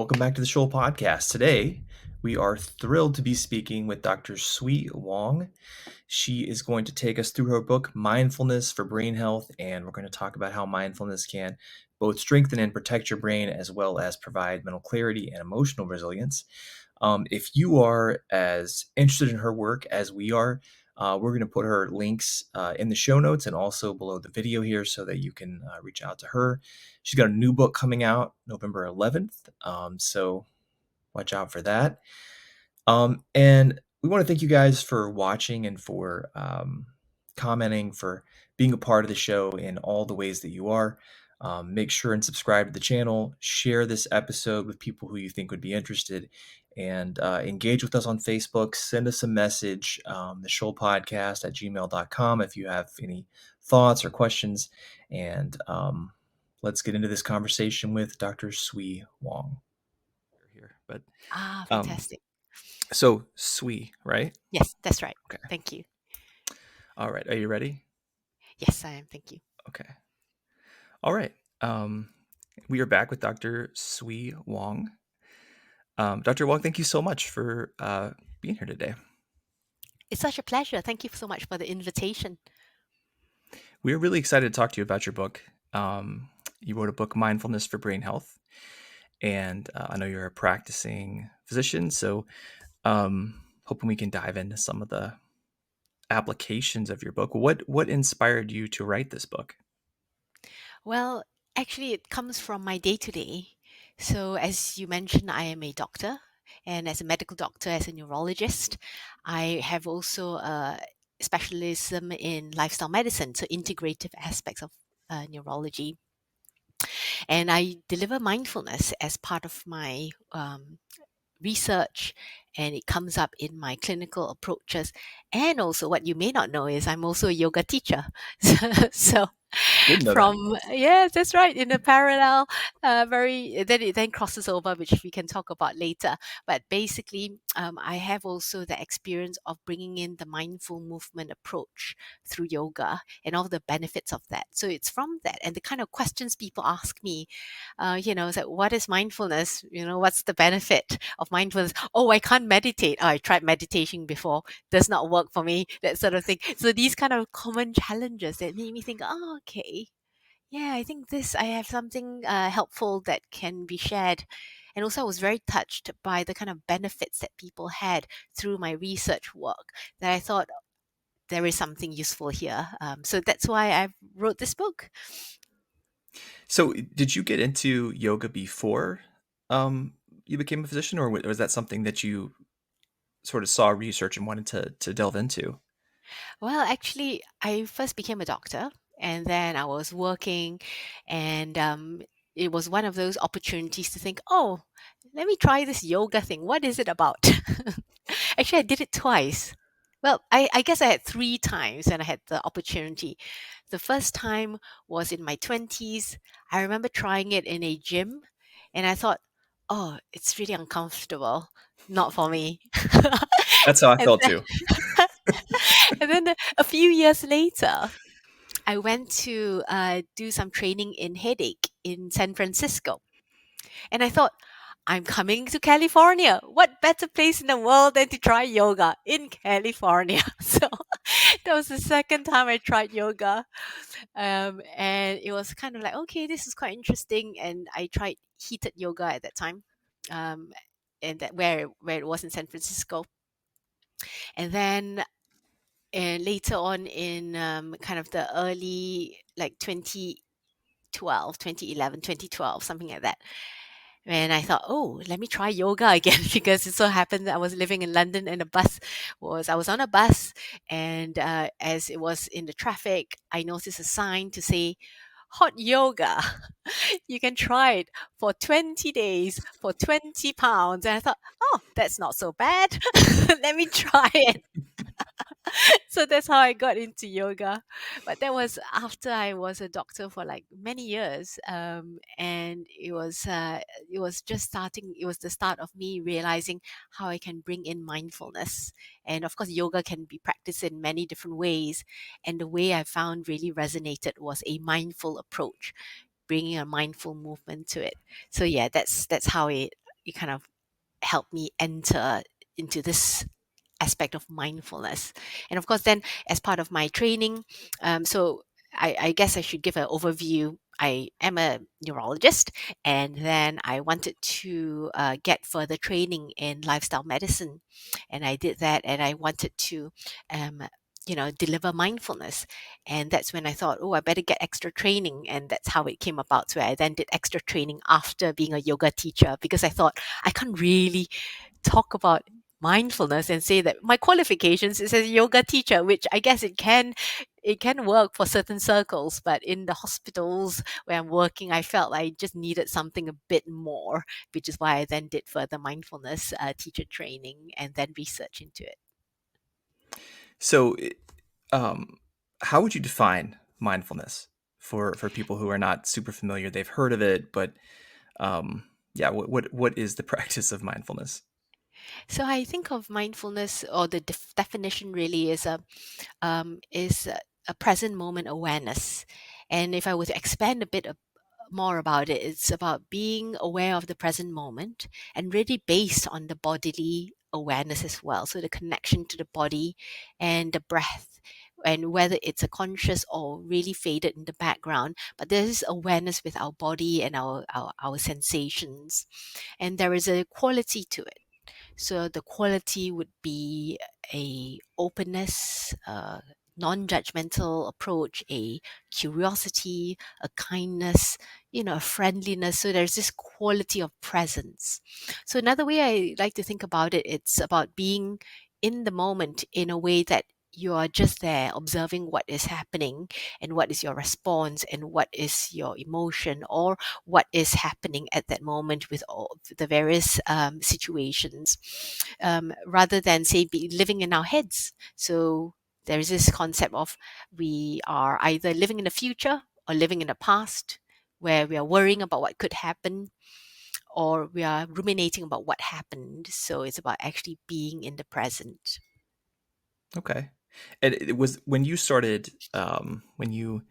welcome back to the Sheol Podcast. Today, we are thrilled to be speaking with Dr. Sui Wong. She is going to take us through her book, Mindfulness for Brain Health, and we're going to talk about how mindfulness can both strengthen and protect your brain, as well as provide mental clarity and emotional resilience. If you are as interested in her work as we are, we're going to put her links in the show notes and also below the video here so that you can reach out to her. She's got a new book coming out November 11th, so watch out for that. And we want to thank you guys for watching and for commenting, for being a part of the show in all the ways that you are. Make sure and subscribe to the channel, share this episode with people who you think would be interested, and engage with us on Facebook. Send us a message, the Sheol Podcast at gmail.com if you have any thoughts or questions. And let's get into this conversation with Dr. Sui Wong. Here, but fantastic. So Sui, right? Yes, that's right. Okay. Thank you. All right. Are you ready? Yes, I am. Thank you. Okay. All right. We are back with Dr. Sui Wong. Dr. Wong, thank you so much for being here today. It's such a pleasure. Thank you so much for the invitation. We're really excited to talk to you about your book. You wrote a book, Mindfulness for Brain Health, and I know you're a practicing physician, so hoping we can dive into some of the applications of your book. What inspired you to write this book? Well, actually, it comes from my day-to-day. So as you mentioned, I am a doctor, and as a medical doctor, as a neurologist, I have also a specialism in lifestyle medicine, so integrative aspects of neurology. And I deliver mindfulness as part of my research, and it comes up in my clinical approaches. And also, what you may not know is I'm also a yoga teacher. So yes, that's right. In a parallel, then it then crosses over, which we can talk about later. But basically, I have also the experience of bringing in the mindful movement approach through yoga and all the benefits of that. So it's from that and the kind of questions people ask me, it's like, what is mindfulness? What's the benefit of mindfulness? Oh, I can't meditate. Oh, I tried meditation before. Does not work for me. That sort of thing. So these kind of common challenges that made me think, oh, okay. Yeah, I think I have something helpful that can be shared. And also I was very touched by the kind of benefits that people had through my research work that I thought there is something useful here. So that's why I wrote this book. So did you get into yoga before you became a physician, or was that something that you sort of saw research and wanted to delve into? Well, actually, I first became a doctor, and then I was working, and it was one of those opportunities to think, oh, let me try this yoga thing. What is it about? Actually, I did it twice. Well, I guess I had 3 times when I had the opportunity. The first time was in my 20s. I remember trying it in a gym, and I thought, oh, it's really uncomfortable. Not for me. That's how I And felt then, too. and then a few years later, I went to do some training in headache in San Francisco. And I thought, I'm coming to California. What better place in the world than to try yoga in California? So that was the second time I tried yoga. And it was kind of like, okay, this is quite interesting. And I tried heated yoga at that time, and where it was in San Francisco. And then later on in kind of the early, like 2011, 2012, something like that. And I thought, oh, let me try yoga again because it so happened that I was living in London and I was on a bus, and as it was in the traffic, I noticed a sign to say hot yoga. You can try it for 20 days for £20. And I thought, oh, that's not so bad. Let me try it. So that's how I got into yoga. But that was after I was a doctor for like many years, and it was just starting. It was the start of me realizing how I can bring in mindfulness. And of course, yoga can be practiced in many different ways. And the way I found really resonated was a mindful approach, bringing a mindful movement to it. So yeah, that's how it it kind of helped me enter into this aspect of mindfulness. And of course, then as part of my training, so I guess I should give an overview. I am a neurologist, and then I wanted to get further training in lifestyle medicine, and I did that, and I wanted to. Deliver mindfulness. And that's when I thought, oh, I better get extra training. And that's how it came about. So I then did extra training after being a yoga teacher, because I thought I can't really talk about mindfulness and say that my qualifications is as a yoga teacher, which I guess it can work for certain circles, but in the hospitals where I'm working, I felt I just needed something a bit more, which is why I then did further mindfulness teacher training and then research into it. So, um, how would you define mindfulness for people who are not super familiar? They've heard of it, but yeah, what is the practice of mindfulness? So I think of mindfulness, or the definition really is a present moment awareness. And if I were to expand a bit more about it, it's about being aware of the present moment and really based on the bodily awareness as well. So the connection to the body and the breath, and whether it's a conscious or really faded in the background, but there is awareness with our body and our sensations. And there is a quality to it. So the quality would be a openness, non-judgmental approach, a curiosity, a kindness, a friendliness. So there's this quality of presence. So another way I like to think about it, it's about being in the moment in a way that you are just there observing what is happening, and what is your response, and what is your emotion, or what is happening at that moment with all the various situations, rather than say be living in our heads. So there is this concept of we are either living in the future or living in the past, where we are worrying about what could happen, or we are ruminating about what happened. So it's about actually being in the present. Okay. And it was when you started, when you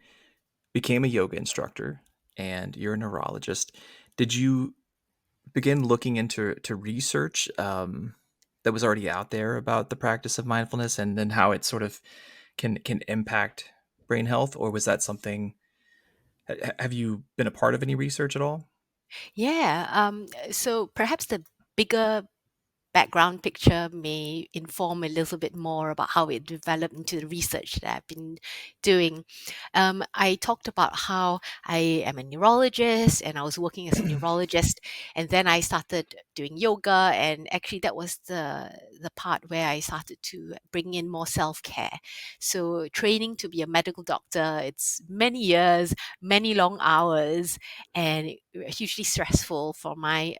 became a yoga instructor and you're a neurologist, did you begin looking into research that was already out there about the practice of mindfulness and then how it sort of can impact brain health, or was that something? Have you been a part of any research at all? Yeah. So perhaps the bigger background picture may inform a little bit more about how it developed into the research that I've been doing. I talked about how I am a neurologist and I was working as a neurologist, and then I started doing yoga, and actually that was the part where I started to bring in more self-care. So training to be a medical doctor, it's many years, many long hours, and hugely stressful for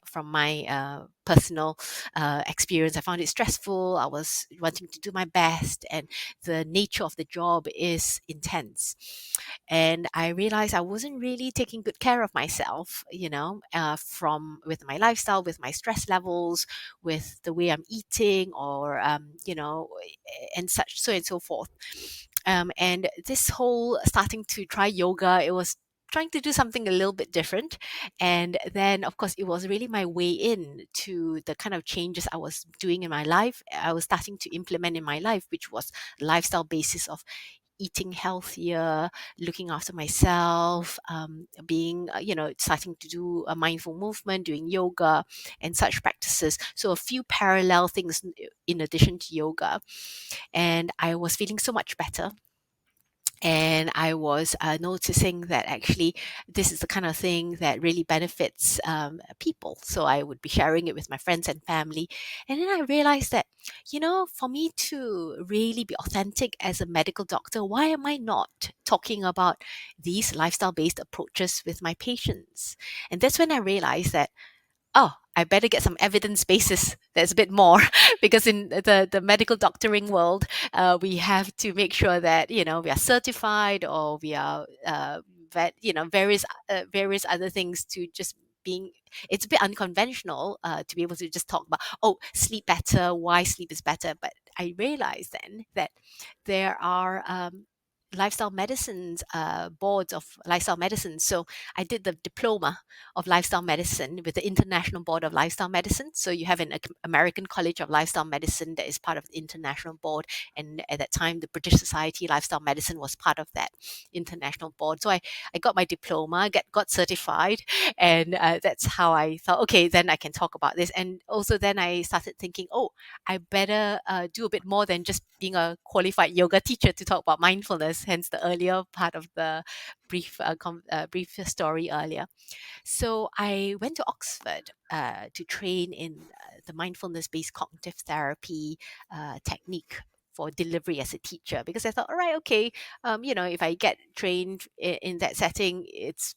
from my personal experience. I found it stressful. I was wanting to do my best, and the nature of the job is intense. And I realized I wasn't really taking good care of myself, from with my lifestyle, with my stress levels, with the way I'm eating, or and such, so and so forth. And this whole starting to try yoga, it was trying to do something a little bit different. And then, of course, it was really my way in to the kind of changes I was doing in my life. I was starting to implement in my life, which was lifestyle basis of eating healthier, looking after myself, being, starting to do a mindful movement, doing yoga and such practices. So a few parallel things in addition to yoga. And I was feeling so much better, and I was noticing that actually this is the kind of thing that really benefits people. So I would be sharing it with my friends and family. And then I realized that, for me to really be authentic as a medical doctor, why am I not talking about these lifestyle based approaches with my patients? And that's when I realized that, oh, I better get some evidence basis that's a bit more, because in the medical doctoring world, we have to make sure that we are certified, or we are various other things to just being. It's a bit unconventional to be able to just talk about, oh, sleep better, why sleep is better. But I realized then that there are lifestyle medicine's boards of lifestyle medicine. So I did the diploma of lifestyle medicine with the International Board of Lifestyle Medicine. So you have an American College of Lifestyle Medicine that is part of the international board, and at that time the British Society Lifestyle Medicine was part of that international board. So I got my diploma, got certified, and that's how I thought, okay, then I can talk about this. And also then I started thinking, oh, I better do a bit more than just being a qualified yoga teacher to talk about mindfulness. Hence the earlier part of the brief story earlier. So I went to Oxford to train in the mindfulness-based cognitive therapy technique for delivery as a teacher, because I thought, all right, okay, if I get trained in that setting, it's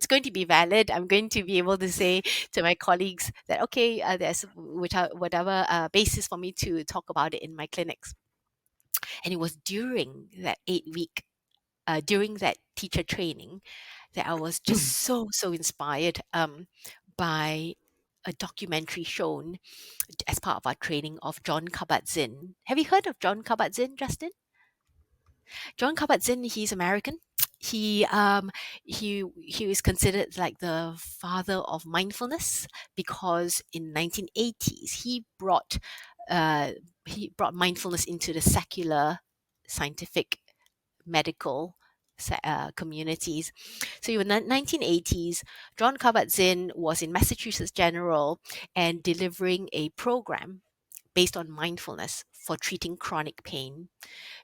going to be valid. I'm going to be able to say to my colleagues that, okay, there's whatever basis for me to talk about it in my clinics. And it was during that teacher training that I was just so inspired by a documentary shown as part of our training of John Kabat-Zinn. Have you heard of John Kabat-Zinn, Justin? John Kabat-Zinn, he's American. He was considered like the father of mindfulness, because in 1980s uh, he brought mindfulness into the secular scientific medical communities. So in the 1980s, John Kabat-Zinn was in Massachusetts General and delivering a program based on mindfulness for treating chronic pain.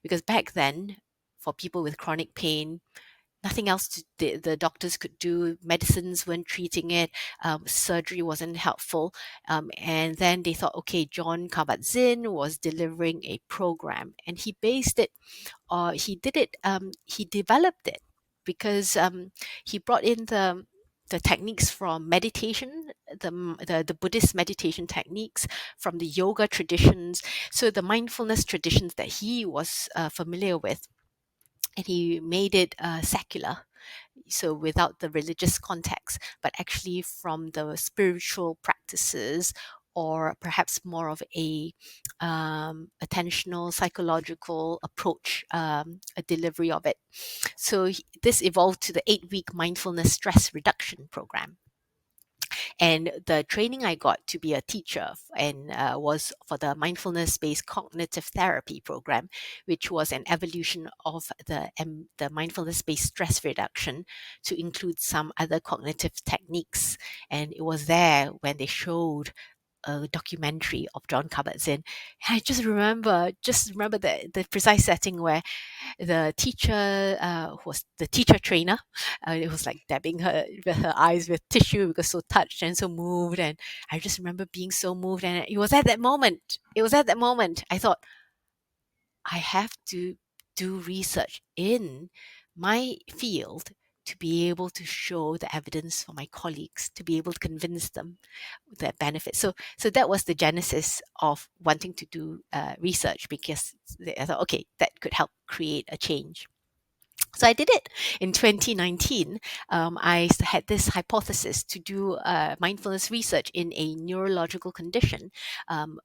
Because back then, for people with chronic pain, nothing else the doctors could do. Medicines weren't treating it. Surgery wasn't helpful. And then they thought, okay, John Kabat-Zinn was delivering a program, and he based it, or he developed it because he brought in the techniques from meditation, the Buddhist meditation techniques, from the yoga traditions, so the mindfulness traditions that he was familiar with, and he made it secular, so without the religious context, but actually from the spiritual practices, or perhaps more of a attentional psychological approach, a delivery of it. So this evolved to the 8-week mindfulness stress reduction program. And the training I got to be a teacher and was for the mindfulness-based cognitive therapy program, which was an evolution of the mindfulness-based stress reduction to include some other cognitive techniques. And it was there when they showed a documentary of John Kabat-Zinn. And I just remember the precise setting where the teacher was the teacher trainer. It was like dabbing her eyes with tissue because so touched and so moved. And I just remember being so moved. And it was at that moment. I thought, I have to do research in my field to be able to show the evidence for my colleagues, to be able to convince them that benefit. So that was the genesis of wanting to do research, because I thought, okay, that could help create a change. So I did it in 2019. I had this hypothesis to do mindfulness research in a neurological condition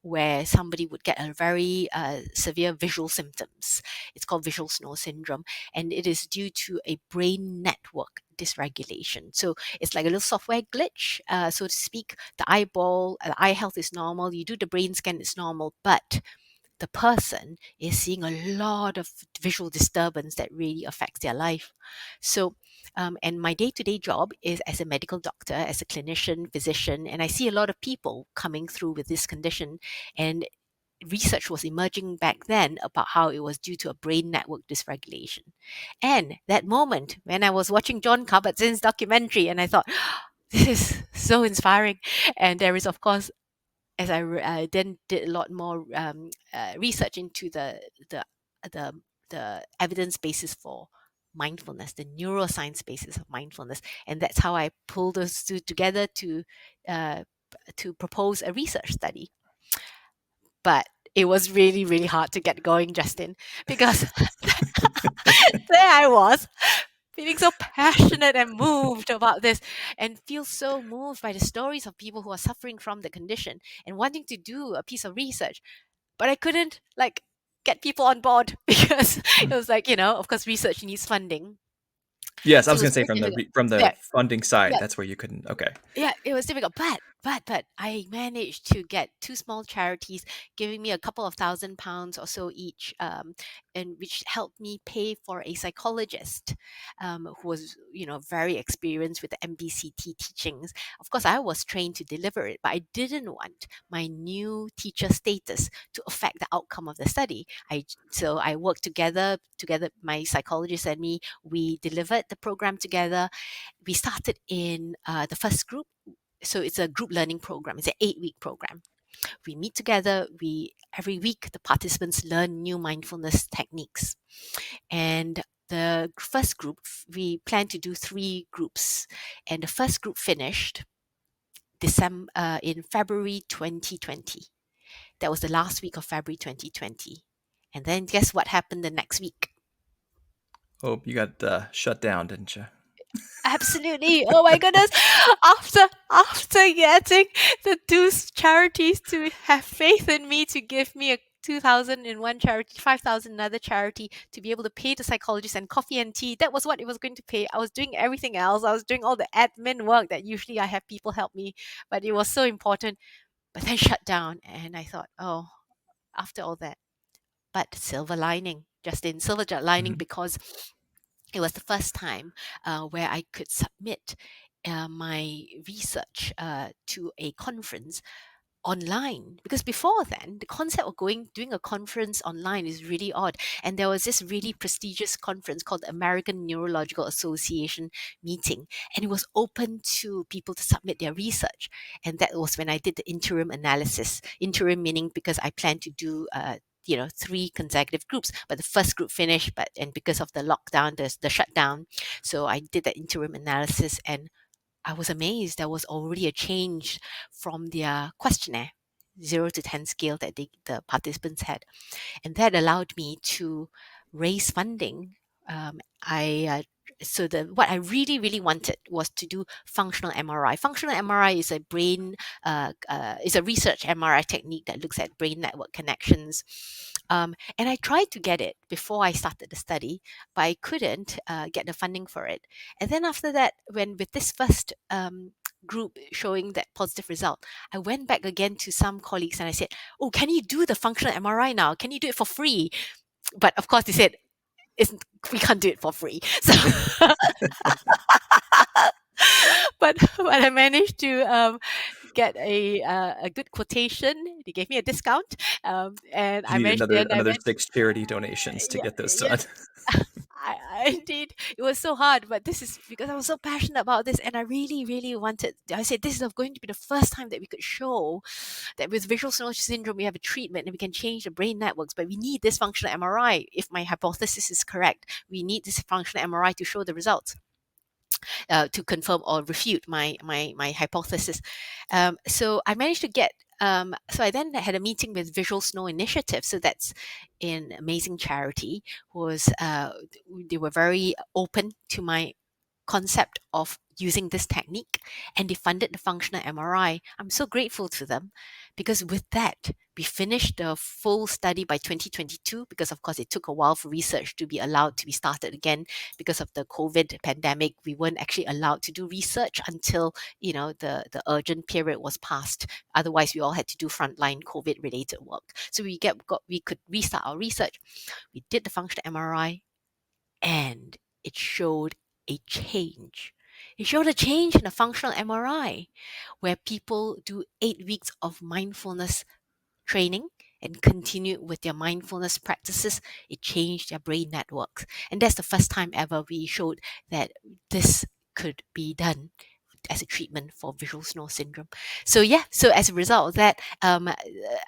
where somebody would get a very severe visual symptoms. It's called visual snore syndrome, and it is due to a brain network dysregulation. So it's like a little software glitch, so to speak. The eye health is normal. You do the brain scan, it's normal, but the person is seeing a lot of visual disturbance that really affects their life. So, and my day-to-day job is as a medical doctor, as a clinician, physician, and I see a lot of people coming through with this condition. And research was emerging back then about how it was due to a brain network dysregulation. And that moment when I was watching John Kabat-Zinn's documentary, and I thought, this is so inspiring. And there is, of course, as I then did a lot more research into the the evidence basis for mindfulness, the neuroscience basis of mindfulness, and that's how I pulled those two together uh, to propose a research study. But it was really, really hard to get going, Justin, because there I was, feeling so passionate and moved about this, and feel so moved by the stories of people who are suffering from the condition and wanting to do a piece of research. But I couldn't, like, get people on board because it was like, of course, research needs funding. Yes, I So was it going was to say very from difficult. from Yeah, the funding side, yeah, that's where you couldn't. Okay. yeah, it was difficult, but I managed to get two small charities giving me a couple of £1,000 or so each, and which helped me pay for a psychologist, who was very experienced with the MBCT teachings. Of course, I was trained to deliver it, but I didn't want my new teacher status to affect the outcome of the study. So I worked together. My psychologist and me, we delivered the program together. We started in the first group. So it's a group learning program. It's an 8-week program. We meet together. Every week the participants learn new mindfulness techniques. And the first group, we plan to do 3 groups. And the first group finished in February 2020. That was the last week of February 2020. And then guess what happened the next week? Oh, you got shut down, didn't you? Absolutely. Oh my goodness. After getting the two charities to have faith in me to give me a 2,000 in one charity, 5,000 another charity, to be able to pay the psychologist and coffee and tea. That was what it was going to pay. I was doing everything else. I was doing all the admin work that usually I have people help me, but it was so important. But then shut down, and I thought, oh, after all that. But silver lining, Justin, silver lining, Mhm. because it was the first time where I could submit my research to a conference online, because before then the concept of doing a conference online is really odd. And there was this really prestigious conference called the American Neurological Association meeting, and it was open to people to submit their research. And that was when I did the interim analysis. Interim meaning because I planned to do 3 consecutive groups, but the first group finished, and because of the lockdown, the shutdown, so I did that interim analysis, and I was amazed. There was already a change from their questionnaire, 0 to 10 scale that the participants had. And that allowed me to raise funding. I so the what I really really wanted was to do functional MRI. Functional MRI is is a research MRI technique that looks at brain network connections. And I tried to get it before I started the study, but I couldn't get the funding for it. And then after that, when with this first group showing that positive result, I went back again to some colleagues and I said, "Oh, can you do the functional MRI now? Can you do it for free?" But of course, they said, we can't do it for free. So, but I managed to get a good quotation. They gave me a discount, and You I need managed. I another went, 6 charity donations to yeah, get those done. yes. Indeed, it was so hard, but this is because I was so passionate about this, and I really, really wanted. I said this is going to be the first time that we could show that with visual synovial syndrome we have a treatment and we can change the brain networks, but we need this functional MRI. If my hypothesis is correct, we need this functional MRI to show the results, to confirm or refute my hypothesis. So I managed to get. So I then had a meeting with Visual Snow Initiative. So that's an amazing charity. They were very open to my concept of using this technique, and they funded the functional MRI. I'm so grateful to them, because with that we finished the full study by 2022, because of course it took a while for research to be allowed to be started again. Because of the COVID pandemic, we weren't actually allowed to do research until the urgent period was passed. Otherwise we all had to do frontline COVID related work. So we could restart our research. We did the functional MRI, and it showed a change. It showed a change in the functional MRI, where people do 8 weeks of mindfulness training and continued with their mindfulness practices. It changed their brain networks. And that's the first time ever we showed that this could be done as a treatment for visual snow syndrome. So yeah, so as a result of that, I'm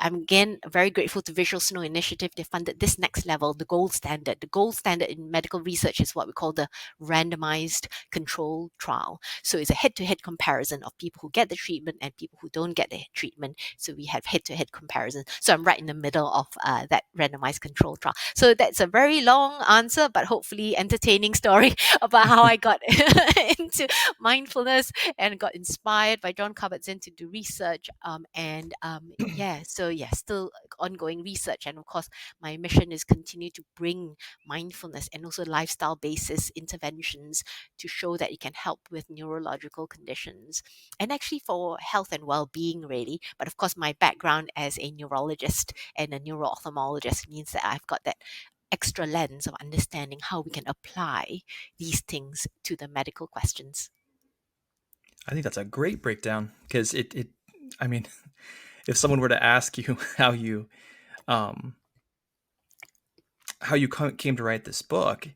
again very grateful to Visual Snow Initiative. They funded this next level, the gold standard. The gold standard in medical research is what we call the randomized control trial. So it's a head-to-head comparison of people who get the treatment and people who don't get the treatment. So we have head-to-head comparison. So I'm right in the middle of that randomized control trial. So that's a very long answer, but hopefully entertaining story about how I got into mindfulness and got inspired by John Kabat-Zinn to do research. Still ongoing research. And of course, my mission is continue to bring mindfulness and also lifestyle basis interventions to show that it can help with neurological conditions and actually for health and well-being really. But of course, my background as a neurologist and a neuro-ophthalmologist means that I've got that extra lens of understanding how we can apply these things to the medical questions. I think that's a great breakdown because I mean, if someone were to ask you um, how you came to write this book,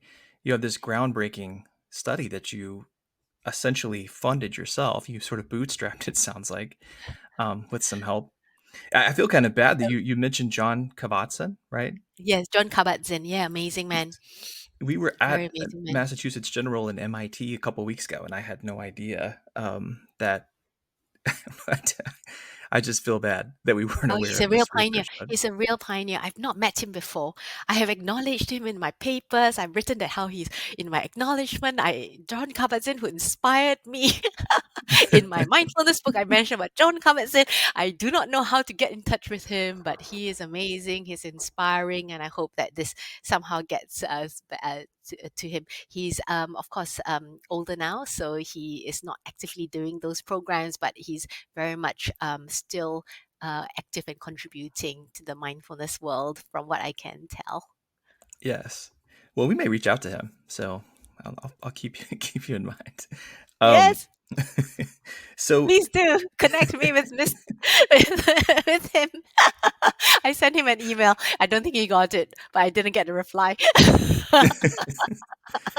you have this groundbreaking study that you essentially funded yourself. You sort of bootstrapped, it sounds like, with some help. I feel kind of bad that you mentioned John Kabat-Zinn, right? Yes, John Kabat-Zinn. Yeah, amazing man. We were Very at amazing man. Massachusetts General and MIT a couple weeks ago, and I had no idea that. I just feel bad that we weren't Oh, aware he's of a real this pioneer. research study. He's a real pioneer. I've not met him before. I have acknowledged him in my papers. I've written that how he's in my acknowledgement. John Kabat-Zinn, who inspired me in my mindfulness book. I mentioned about John Kabat-Zinn. I do not know how to get in touch with him, but he is amazing. He's inspiring, and I hope that this somehow gets us to him. He's of course older now, so he is not actively doing those programs, but he's very much still active and contributing to the mindfulness world, from what I can tell. Yes. Well, we may reach out to him, so I'll keep keep you in mind. Um, Yes, so please do connect me with with him. I sent him an email. I don't think he got it, but I didn't get a reply.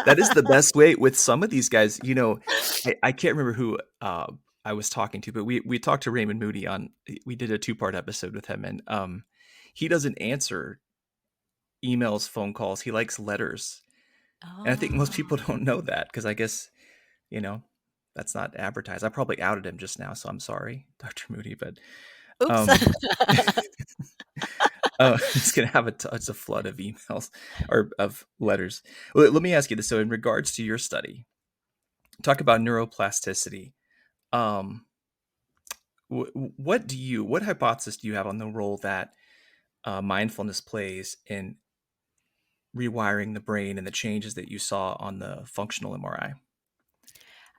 that is the best way with some of these guys. I can't remember who I was talking to, but we talked to Raymond Moody on. We did a 2-part episode with him, and he doesn't answer emails, phone calls. He likes letters, and I think most Oh, people don't know that because I guess you know that's not advertised. I probably outed him just now, so I'm sorry, Dr. Moody, but oops. um, oh, he's gonna have it's a flood of emails or of letters. Well, let me ask you this. So, in regards to your study, talk about neuroplasticity. Um, what hypothesis do you have on the role that mindfulness plays in rewiring the brain and the changes that you saw on the functional MRI?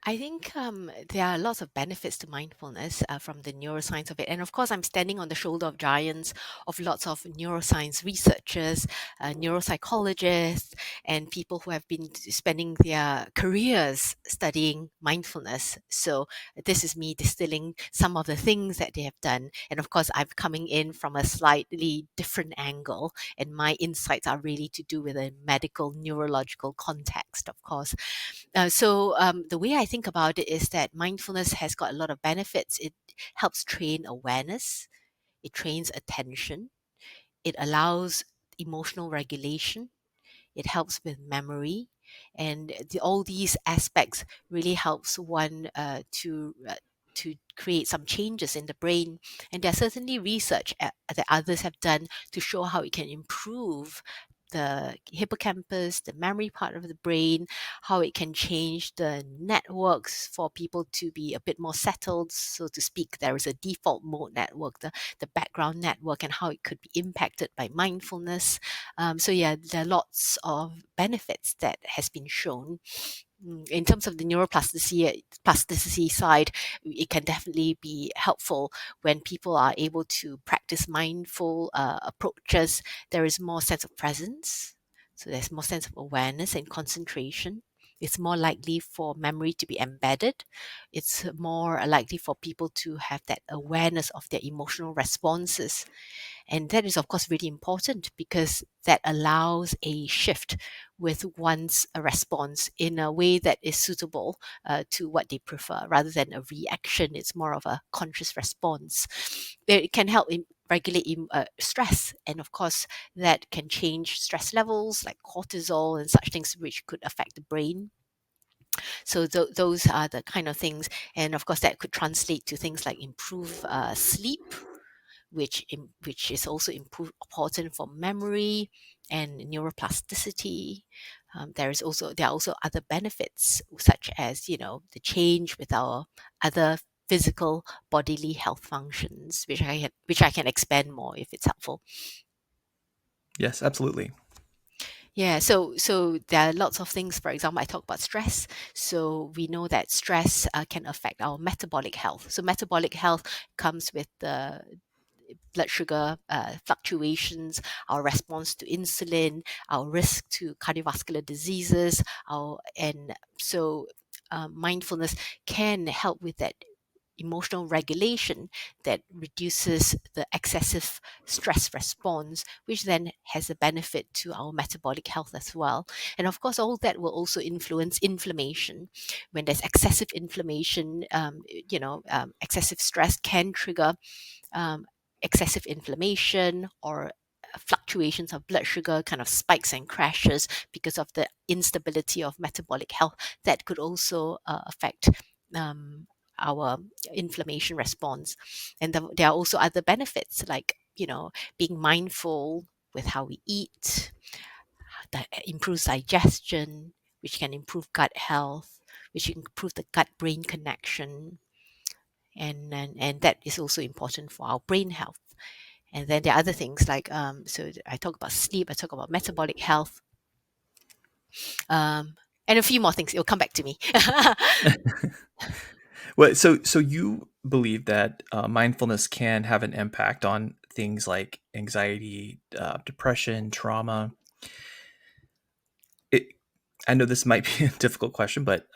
I think there are lots of benefits to mindfulness from the neuroscience of it. And of course, I'm standing on the shoulder of giants, of lots of neuroscience researchers, neuropsychologists, and people who have been spending their careers studying mindfulness. So this is me distilling some of the things that they have done. And of course, I'm coming in from a slightly different angle, and my insights are really to do with a medical neurological context, of course. The way I think about it is that mindfulness has got a lot of benefits. It helps train awareness, it trains attention, it allows emotional regulation, it helps with memory, and all these aspects really helps one to create some changes in the brain. And there's certainly research that others have done to show how it can improve the hippocampus, the memory part of the brain, how it can change the networks for people to be a bit more settled, so to speak. There is a default mode network, the background network, and how it could be impacted by mindfulness. There are lots of benefits that has been shown. In terms of the plasticity side, it can definitely be helpful when people are able to practice mindful approaches. There is more sense of presence, so there's more sense of awareness and concentration. It's more likely for memory to be embedded. It's more likely for people to have that awareness of their emotional responses. And that is, of course, really important because that allows a shift with one's response in a way that is suitable to what they prefer rather than a reaction. It's more of a conscious response. It can help regulate stress. And of course, that can change stress levels like cortisol and such things, which could affect the brain. So those are the kind of things. And of course, that could translate to things like improve sleep, which is also important for memory and neuroplasticity. There are also other benefits, such as the change with our other physical bodily health functions, which I can expand more if it's helpful. Yes, absolutely. Yeah, so there are lots of things. For example, I talk about stress. So we know that stress can affect our metabolic health. So metabolic health comes with the blood sugar fluctuations, our response to insulin, our risk to cardiovascular diseases, and so mindfulness can help with that emotional regulation that reduces the excessive stress response, which then has a benefit to our metabolic health as well. And of course, all that will also influence inflammation. When there's excessive inflammation, excessive stress can trigger um, excessive inflammation or fluctuations of blood sugar, kind of spikes and crashes because of the instability of metabolic health that could also affect um, our inflammation response. And there are also other benefits, like being mindful with how we eat, that improves digestion, which can improve gut health, which can improve the gut brain connection, and that is also important for our brain health. And then there are other things like so I talk about sleep, I talk about metabolic health, and a few more things. It'll come back to me. Well, so you believe that mindfulness can have an impact on things like anxiety, depression, trauma. It, I know this might be a difficult question, but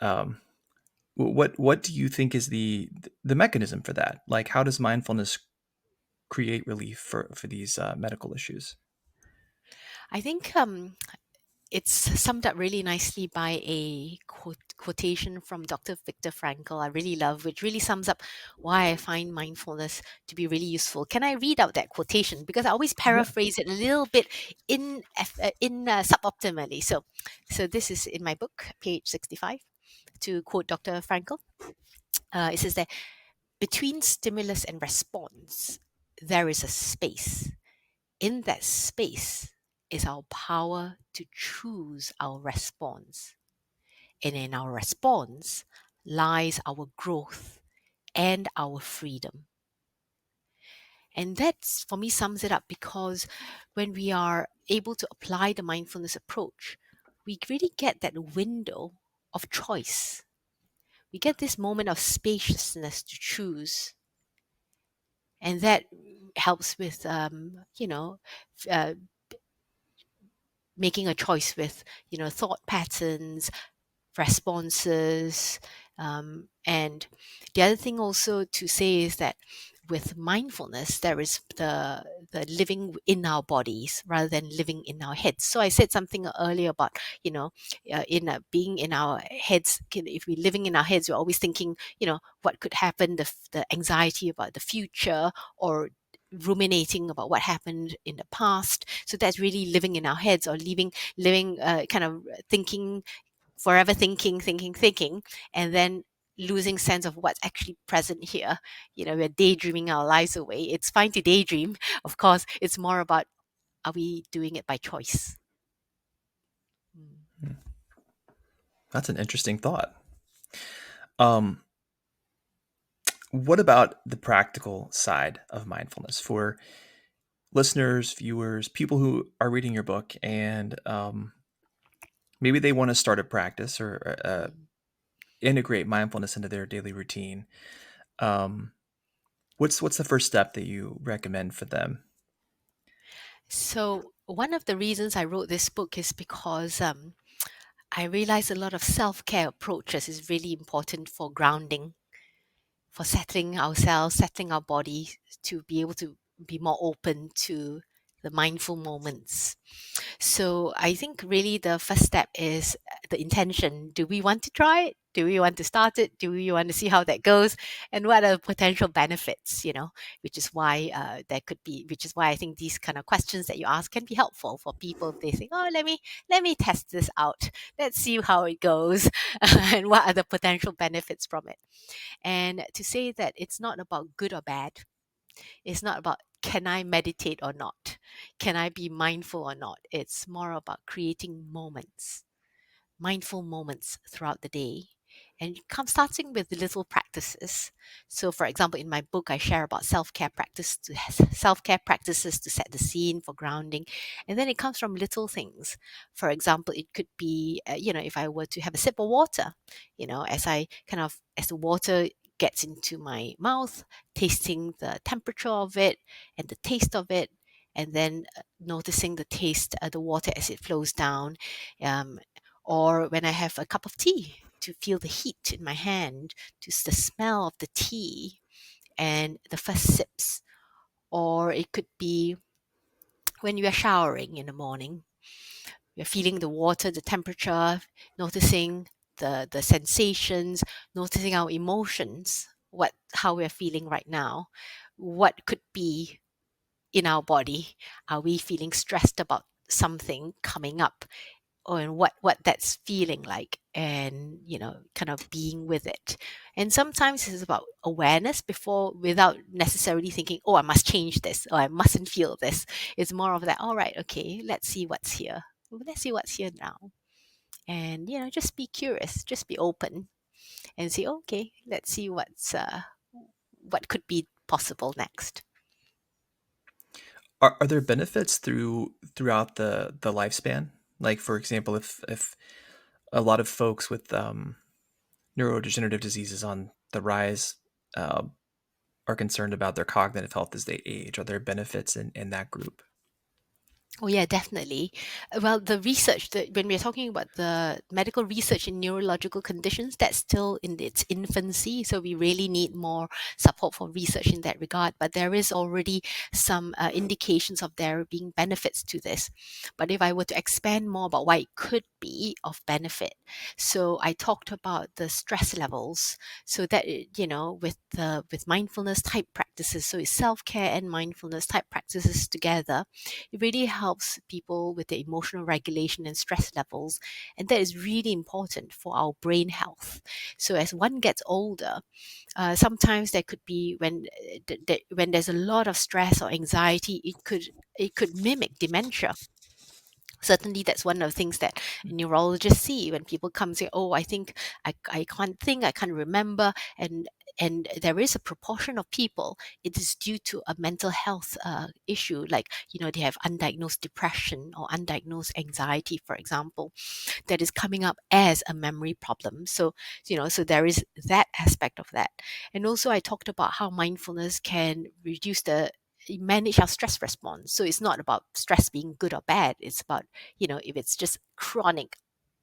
what do you think is the mechanism for that? Like, how does mindfulness create relief for these medical issues? I think it's summed up really nicely by a quotation from Dr. Viktor Frankl I really love, which really sums up why I find mindfulness to be really useful. Can I read out that quotation? Because I always Yeah. paraphrase it a little bit suboptimally. So this is in my book, page 65, to quote Dr. Frankl. It says that between stimulus and response, there is a space. In that space is our power to choose our response. And in our response lies our growth and our freedom. And that's, for me, sums it up, because when we are able to apply the mindfulness approach, we really get that window of choice. We get this moment of spaciousness to choose. And that helps with, uh, making a choice with, thought patterns, responses. And the other thing also to say is that with mindfulness, there is the living in our bodies rather than living in our heads. So I said something earlier about, being in our heads. If we're living in our heads, we're always thinking, what could happen, the anxiety about the future, or ruminating about what happened in the past. So that's really living in our heads, or living kind of thinking, forever thinking, and then losing sense of what's actually present here. We're daydreaming our lives away. It's fine to daydream, of course. It's more about, are we doing it by choice? Mm. Hmm. That's an interesting thought. Um, what about the practical side of mindfulness for listeners, viewers, people who are reading your book and maybe they want to start a practice or Mm. integrate mindfulness into their daily routine? Um, what's the first step that you recommend for them? So one of the reasons I wrote this book is because I realized a lot of self-care approaches is really important for grounding, for settling ourselves, settling our body, to be able to be more open to the mindful moments. So I think really the first step is the intention. Do we want to try it? Do we want to start it? Do we want to see how that goes? And what are the potential benefits? Which is why which is why I think these kind of questions that you ask can be helpful for people if they think, oh, let me test this out. Let's see how it goes, and what are the potential benefits from it. And to say that it's not about good or bad, it's not about can I meditate or not, can I be mindful or not. It's more about creating moments. mindful moments throughout the day. And starting with little practices. So, for example, in my book, I share about self-care practices to set the scene for grounding, and then it comes from little things. For example, it could be, if I were to have a sip of water, as the water gets into my mouth, tasting the temperature of it and the taste of it, and then noticing the taste, the water as it flows down. Um, or when I have a cup of tea, to feel the heat in my hand, to the smell of the tea and the first sips. Or it could be when you are showering in the morning, you're feeling the water, the temperature, noticing the sensations, noticing our emotions, how we're feeling right now, what could be in our body. Are we feeling stressed about something coming up? And what that's feeling like, and kind of being with it. And sometimes it's about awareness without necessarily thinking, oh, I must change this or I mustn't feel this. It's more of that, all right, okay, let's see what's here. Let's see what's here now. And just be curious, just be open, and say, okay, let's see what could be possible next. Are there benefits throughout the lifespan? Like, for example, if a lot of folks with neurodegenerative diseases on the rise uh, are concerned about their cognitive health as they age, are there benefits in that group? Oh yeah, definitely. Well, the research that when we're talking about the medical research in neurological conditions, that's still in its infancy. So we really need more support for research in that regard. But there is already some indications of there being benefits to this. But if I were to expand more about why it could be of benefit, so I talked about the stress levels. So that with mindfulness type practices, so it's self care and mindfulness type practices together, it really helps people with their emotional regulation and stress levels. And that is really important for our brain health. So as one gets older, sometimes there could be when there's a lot of stress or anxiety, it could mimic dementia. Certainly, that's one of the things that neurologists see when people come and say, oh, I think I can't think, I can't remember. And there is a proportion of people, it is due to a mental health issue, like, they have undiagnosed depression or undiagnosed anxiety, for example, that is coming up as a memory problem. So there is that aspect of that. And also, I talked about how mindfulness can manage our stress response. So it's not about stress being good or bad. It's about, if it's just chronic,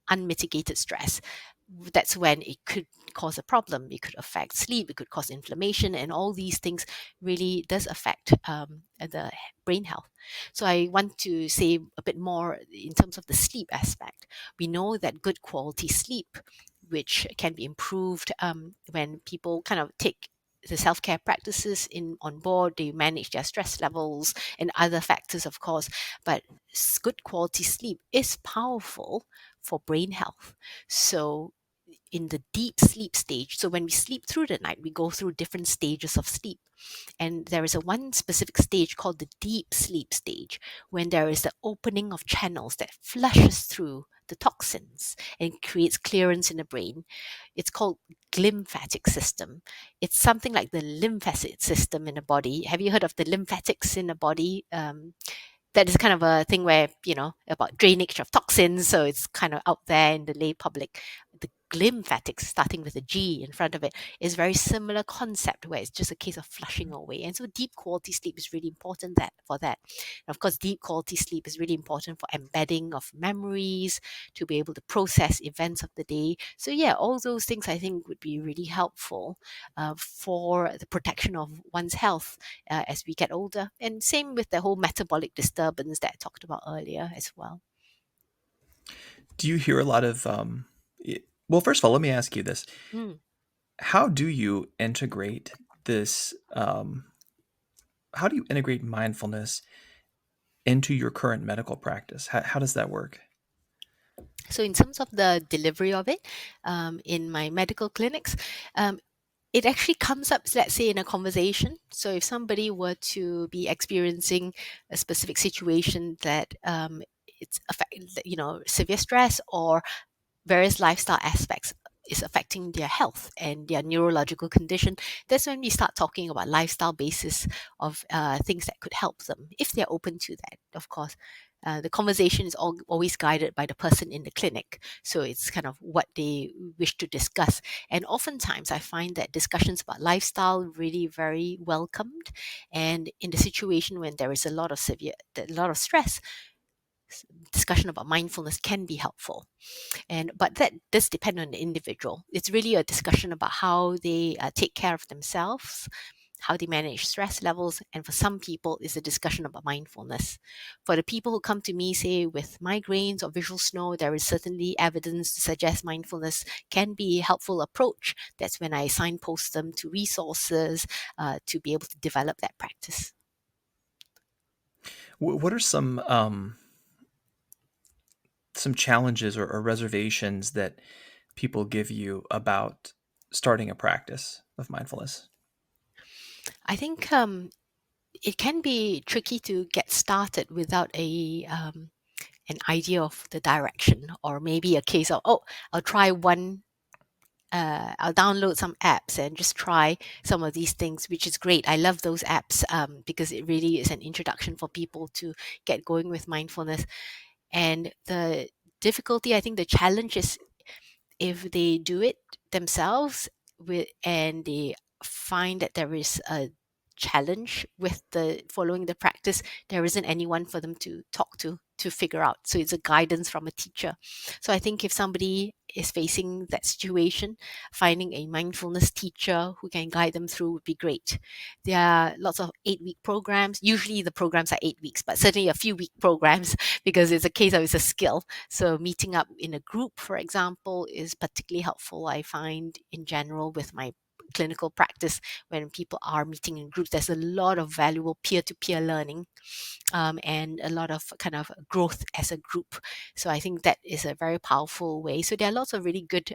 unmitigated stress, that's when it could cause a problem. It could affect sleep, it could cause inflammation, and all these things really does affect the brain health. So I want to say a bit more in terms of the sleep aspect. We know that good quality sleep, which can be improved when people kind of take the self-care practices in on board, they manage their stress levels and other factors, of course, but good quality sleep is powerful for brain health. So in the deep sleep stage, so when we sleep through the night, we go through different stages of sleep. And there is one specific stage called the deep sleep stage, when there is the opening of channels that flushes through the toxins and creates clearance in the brain. It's called glymphatic system. It's something like the lymphatic system in the body. Have you heard of the lymphatics in the body? That is kind of a thing where, about drainage of toxins. So it's kind of out there in the lay public. The glymphatics, starting with a G in front of it, is very similar concept where it's just a case of flushing away. And so deep quality sleep is really important for that. And of course, deep quality sleep is really important for embedding of memories, to be able to process events of the day. So yeah, all those things I think would be really helpful for the protection of one's health as we get older. And same with the whole metabolic disturbance that I talked about earlier as well. Do you hear a lot of well, first of all, let me ask you this. Mm. How do you integrate this how do you integrate mindfulness into your current medical practice? How does that work? So in terms of the delivery of it in my medical clinics, um, it actually comes up, let's say, in a conversation. So if somebody were to be experiencing a specific situation that it's severe stress, or various lifestyle aspects is affecting their health and their neurological condition, that's when we start talking about lifestyle basis of things that could help them, if they're open to that, of course. The conversation is always guided by the person in the clinic. So it's kind of what they wish to discuss. And oftentimes I find that discussions about lifestyle really very welcomed. And in the situation when there is a lot of stress, discussion about mindfulness can be helpful. But that does depend on the individual. It's really a discussion about how they take care of themselves, how they manage stress levels, and for some people, it's a discussion about mindfulness. For the people who come to me, say with migraines or visual snow, there is certainly evidence to suggest mindfulness can be a helpful approach. That's when I signpost them to resources to be able to develop that practice. What are some challenges or reservations that people give you about starting a practice of mindfulness? I think it can be tricky to get started without an idea of the direction, or maybe a case of, oh, I'll try one. I'll download some apps and just try some of these things, which is great. I love those apps because it really is an introduction for people to get going with mindfulness. And the difficulty, I think the challenge is if they do it themselves and they find that there is a challenge with the following the practice, there isn't anyone for them to talk to figure out. So it's a guidance from a teacher. So I think if somebody is facing that situation, finding a mindfulness teacher who can guide them through would be great. There are lots of 8-week programs. Usually the programs are 8 weeks, but certainly a few week programs because it's a case of it's a skill. So meeting up in a group, for example, is particularly helpful, I find, in general with my clinical practice. When people are meeting in groups, there's a lot of valuable peer-to-peer learning and a lot of kind of growth as a group. So I think that is a very powerful way. So there are lots of really good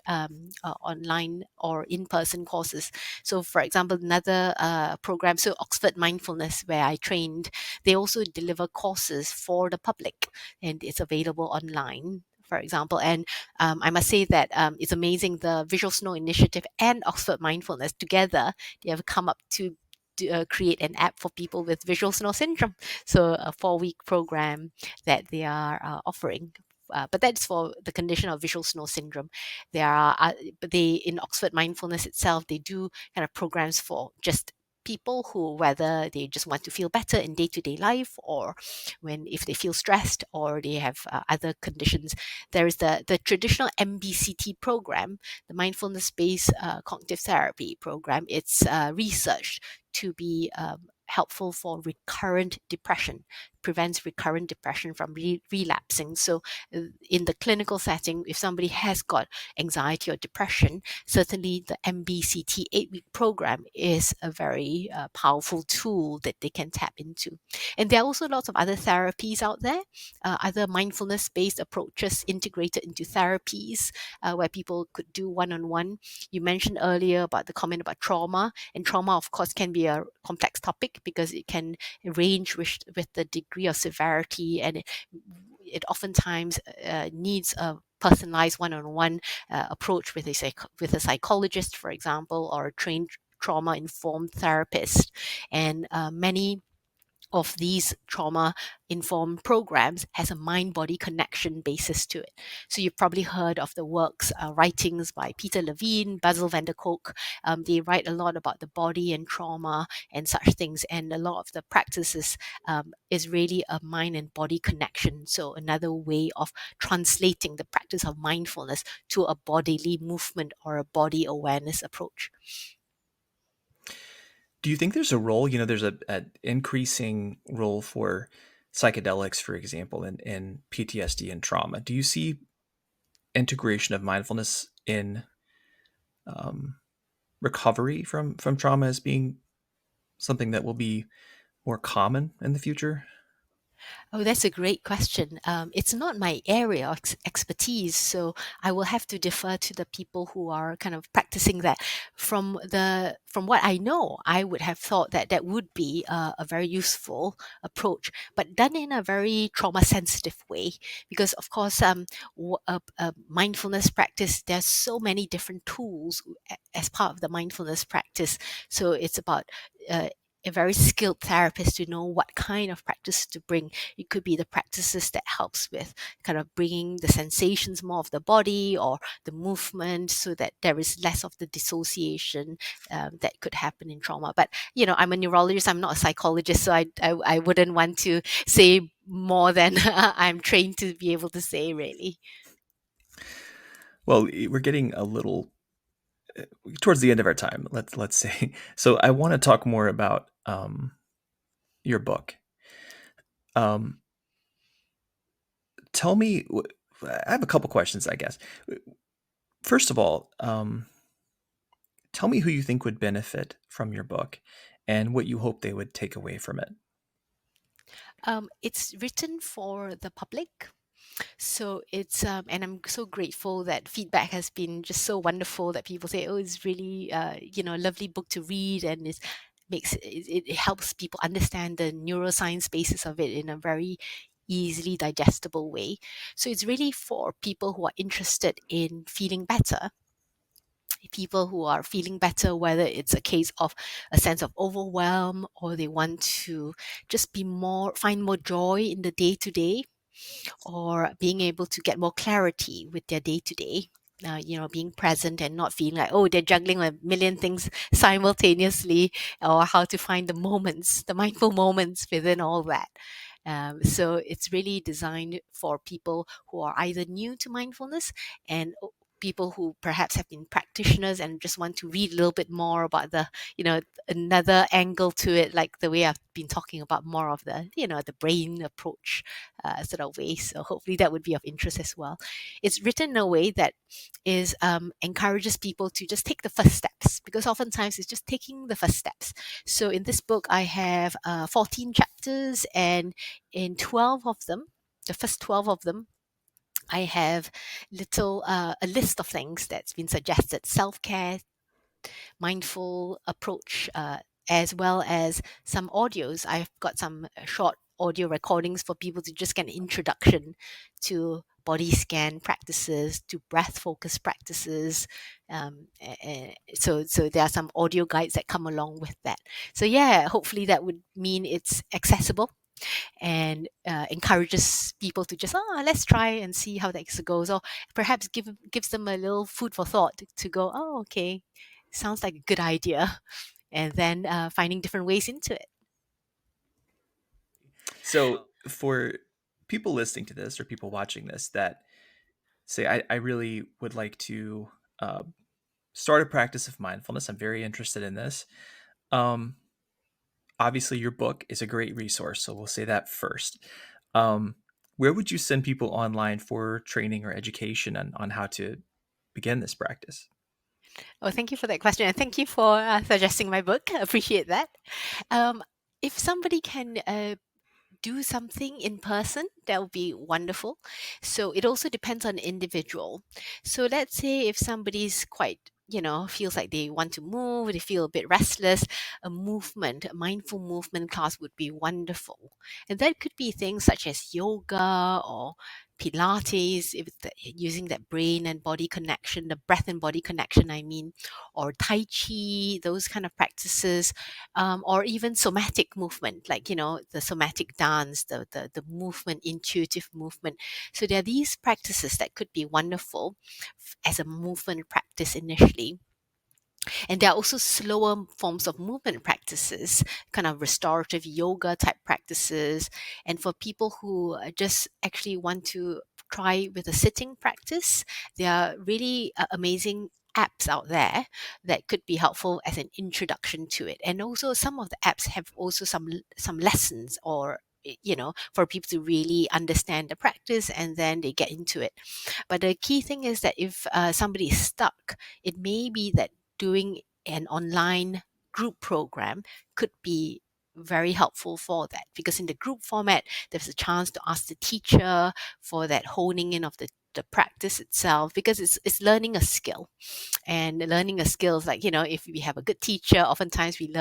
online or in-person courses. So for example, another program, so Oxford Mindfulness, where I trained, they also deliver courses for the public, and it's available online, for example. And I must say that it's amazing, the Visual Snow Initiative and Oxford Mindfulness together, they have come up to create an app for people with visual snow syndrome. So a 4-week program that they are offering. But that's for the condition of visual snow syndrome. There are, but they in Oxford Mindfulness itself, they do kind of programs for just people who, whether they just want to feel better in day-to-day life, or when if they feel stressed or they have other conditions. There is the traditional MBCT program, the mindfulness-based cognitive therapy program. It's researched to be helpful for recurrent depression, prevents recurrent depression from relapsing. So in the clinical setting, if somebody has got anxiety or depression, certainly the MBCT 8-week program is a very powerful tool that they can tap into. And there are also lots of other therapies out there, other mindfulness-based approaches integrated into therapies where people could do one-on-one. You mentioned earlier about the comment about trauma, and trauma, of course, can be a complex topic because it can range with the degree of severity, and it oftentimes needs a personalized one-on-one approach with a psychologist, for example, or a trained trauma-informed therapist. And many of these trauma informed programs has a mind body connection basis to it. So you've probably heard of the works, writings by Peter Levine, Basil van der Kolk. They write a lot about the body and trauma and such things. And a lot of the practices is really a mind and body connection. So another way of translating the practice of mindfulness to a bodily movement or a body awareness approach. Do you think there's a role, there's an increasing role for psychedelics, for example, in PTSD and trauma? Do you see integration of mindfulness in um, recovery from trauma as being something that will be more common in the future? Oh, that's a great question. It's not my area of expertise, so I will have to defer to the people who are kind of practicing that. From what I know, I would have thought that that would be a very useful approach, but done in a very trauma sensitive way. Because of course, a mindfulness practice, there's so many different tools as part of the mindfulness practice. So it's about uh, a very skilled therapist to know what kind of practice to bring. It could be the practices that helps with kind of bringing the sensations more of the body or the movement, so that there is less of the dissociation that could happen in trauma. But I'm a neurologist. I'm not a psychologist, so I wouldn't want to say more than I'm trained to be able to say. Really. Well, we're getting a little towards the end of our time. Let's say. So I want to talk more about your book. Um, Tell me. I have a couple questions, I guess. First of all, tell me who you think would benefit from your book, and what you hope they would take away from it. It's written for the public. So and I'm so grateful that feedback has been just so wonderful, that people say, oh, it's really, a lovely book to read, and it helps people understand the neuroscience basis of it in a very easily digestible way. So it's really for people who are interested in feeling better, people who are feeling better, whether it's a case of a sense of overwhelm, or they want to just find more joy in the day to day, or being able to get more clarity with their day to day. Being present and not feeling like, oh, they're juggling a million things simultaneously, or how to find the mindful moments within all that. So it's really designed for people who are either new to mindfulness, and people who perhaps have been practitioners and just want to read a little bit more about another angle to it, like the way I've been talking about more of the brain approach sort of way. So hopefully that would be of interest as well. It's written in a way that is encourages people to just take the first steps, because oftentimes it's just taking the first steps. So in this book, I have 14 chapters, and in 12 of them, the first 12 of them, I have a list of things that's been suggested: self-care, mindful approach, as well as some audios. I've got some short audio recordings for people to just get an introduction to body scan practices, to breath focus practices. So there are some audio guides that come along with that. So yeah, hopefully that would mean it's accessible, and encourages people to just, let's try and see how that goes, or perhaps gives them a little food for thought to go, oh, okay, sounds like a good idea, and then finding different ways into it. So, for people listening to this or people watching this that say, I really would like to uh, start a practice of mindfulness, I'm very interested in this. Um, Obviously, your book is a great resource, so we'll say that first. Um, where would you send people online for training or education on how to begin this practice? Oh, thank you for that question, and thank you for suggesting my book. I appreciate that. um, if somebody can do something in person, that would be wonderful. So it also depends on the individual. So let's say if somebody's quite, feels like they want to move, they feel a bit restless, a mindful movement class would be wonderful. And that could be things such as yoga or Pilates, if it's using that brain and body connection, the breath and body connection, I mean, or Tai Chi, those kind of practices, or even somatic movement, like the somatic dance, the movement, intuitive movement. So there are these practices that could be wonderful as a movement practice initially. And there are also slower forms of movement practices, kind of restorative yoga type practices. And for people who just actually want to try with a sitting practice, there are really amazing apps out there that could be helpful as an introduction to it. And also some of the apps have also some lessons, or for people to really understand the practice and then they get into it. But the key thing is that if somebody is stuck, it may be that doing an online group program could be very helpful for that, because in the group format, there's a chance to ask the teacher for that honing in of the practice itself, because it's learning a skill. And learning a skill is like, if we have a good teacher, oftentimes we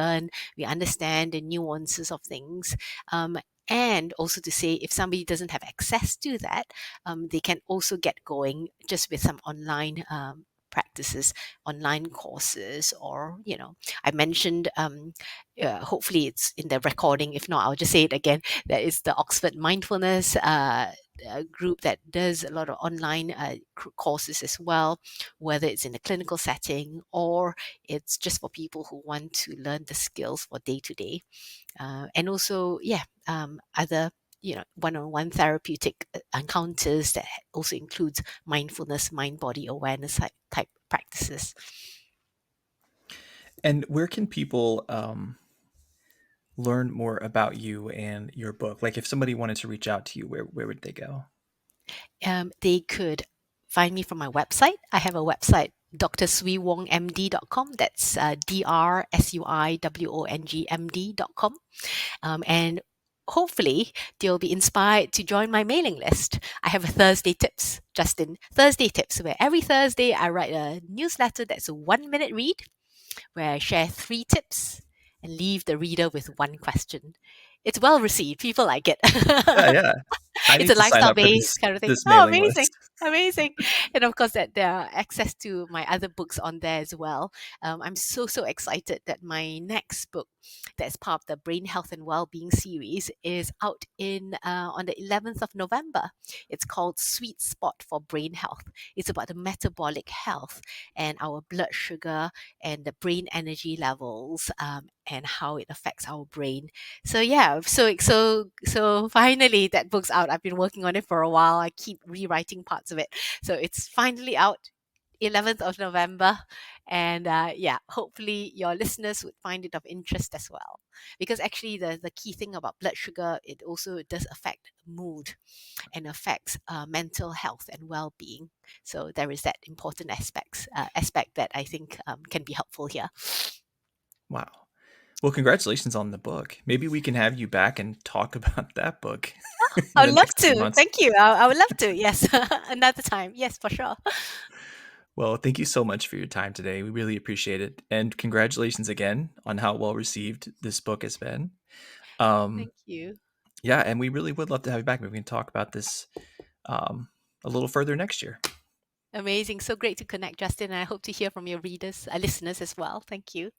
understand the nuances of things. And also to say, if somebody doesn't have access to that, they can also get going just with some online practices, online courses, or I mentioned, hopefully it's in the recording. If not, I'll just say it again. That is the Oxford Mindfulness group that does a lot of online courses as well, whether it's in a clinical setting or it's just for people who want to learn the skills for day to day. And also, other one-on-one therapeutic encounters that also includes mindfulness, mind body awareness type practices. And where can people learn more about you and your book? Like if somebody wanted to reach out to you, where would they go? They could find me from my website. I have a website, drsuiwongmd.com. That's drsuiwongmd.com. And hopefully they'll be inspired to join my mailing list. I have a Thursday tips, Justin, Thursday tips, where every Thursday I write a newsletter that's a 1 minute read, where I share 3 tips and leave the reader with one question. It's well received. People like it. Yeah, yeah. I It's need a to sign lifestyle up for based kind of thing. this Oh, mailing amazing. list. Amazing. And of course that there are access to my other books on there as well. I'm so excited that my next book, that's part of the Brain Health and Wellbeing series, is out in on the 11th of November. It's called Sweet Spot for Brain Health. It's about the metabolic health and our blood sugar and the brain energy levels, and how it affects our brain. So yeah, so finally that book's out. I've been working on it for a while. I keep rewriting parts of it. So it's finally out, 11th of November. And hopefully your listeners would find it of interest as well. Because actually the key thing about blood sugar, it also does affect mood and affects mental health and well-being. So there is that important aspect that I think can be helpful here. Wow. Well, congratulations on the book. Maybe we can have you back and talk about that book in I the would love next few to. months. Thank you. I would love to. Yes. Another time. Yes, for sure. Well, thank you so much for your time today. We really appreciate it. And congratulations again on how well received this book has been. Um, Thank you. yeah, and we really would love to have you back. Maybe we can talk about this a little further next year. Amazing. So great to connect, Justin. And I hope to hear from your readers, listeners as well. Thank you.